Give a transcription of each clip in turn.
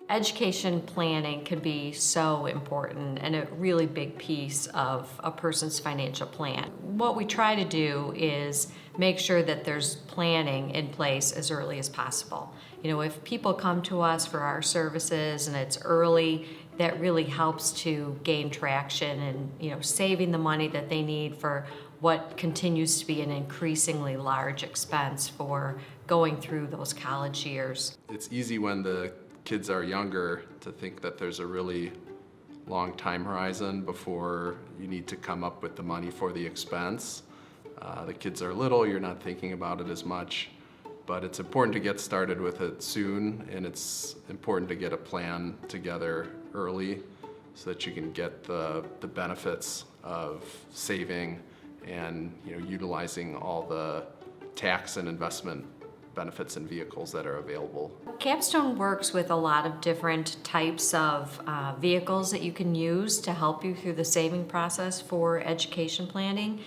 Education planning can be so important and a really big piece of a person's financial plan. What we try to do is make sure that there's planning in place as early as possible. You know, if people come to us for our services and it's early, that really helps to gain traction and, saving the money that they need for what continues to be an increasingly large expense for going through those college years. It's easy when the kids are younger to think that there's a really long time horizon before you need to come up with the money for the expense. The kids are little, you're not thinking about it as much, but it's important to get started with it soon, and it's important to get a plan together early so that you can get the benefits of saving and utilizing all the tax and investment benefits and vehicles that are available. Capstone works with a lot of different types of vehicles that you can use to help you through the saving process for education planning.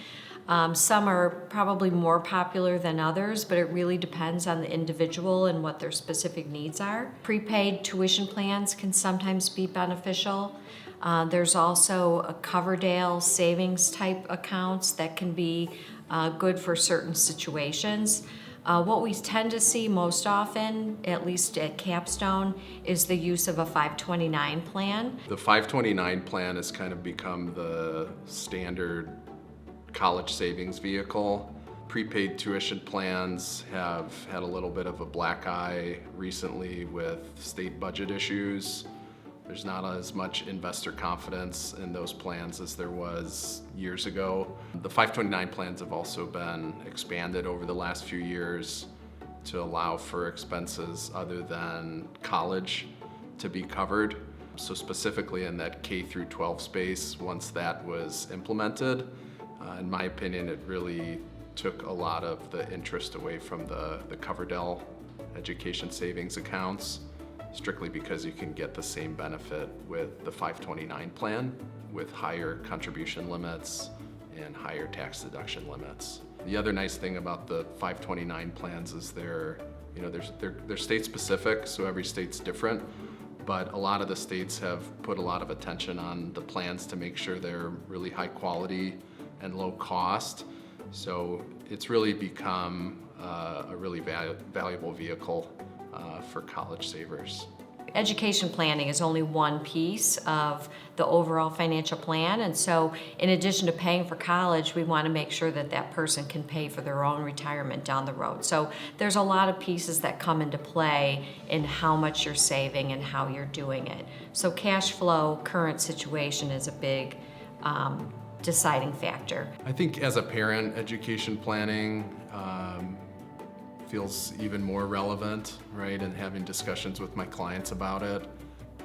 Some are probably more popular than others, but it really depends on the individual and what their specific needs are. Prepaid tuition plans can sometimes be beneficial. There's also a Coverdale savings type accounts that can be good for certain situations. What we tend to see most often, at least at Capstone, is the use of a 529 plan. The 529 plan has kind of become the standard college savings vehicle. Prepaid tuition plans have had a little bit of a black eye recently with state budget issues. There's not as much investor confidence in those plans as there was years ago. The 529 plans have also been expanded over the last few years to allow for expenses other than college to be covered. So specifically in that K through 12 space, once that was implemented, in my opinion, it really took a lot of the interest away from the Coverdell education savings accounts, strictly because you can get the same benefit with the 529 plan with higher contribution limits and higher tax deduction limits. The other nice thing about the 529 plans is they're state specific, so every state's different, but a lot of the states have put a lot of attention on the plans to make sure they're really high quality and low cost. So it's really become a really valuable vehicle for college savers. Education planning is only one piece of the overall financial plan, and so in addition to paying for college, we want to make sure that that person can pay for their own retirement down the road. So there's a lot of pieces that come into play in how much you're saving and how you're doing it. So cash flow, current situation is a big deciding factor. I think as a parent, education planning feels even more relevant, right? And having discussions with my clients about it.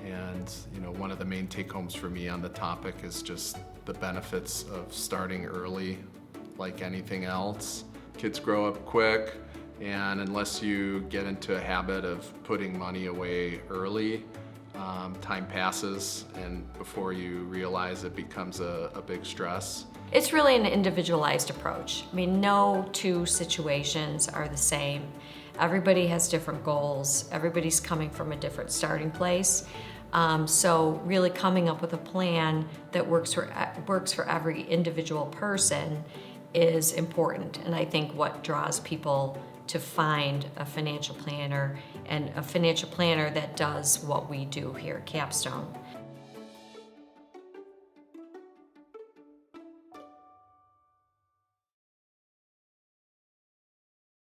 And one of the main take-homes for me on the topic is just the benefits of starting early, like anything else. Kids grow up quick, and unless you get into a habit of putting money away early, time passes, and before you realize it becomes a big stress. It's really an individualized approach. I mean, no two situations are the same. Everybody has different goals. Everybody's coming from a different starting place. So really coming up with a plan that works for every individual person is important. And I think what draws people to find a financial planner and a financial planner that does what we do here at Capstone.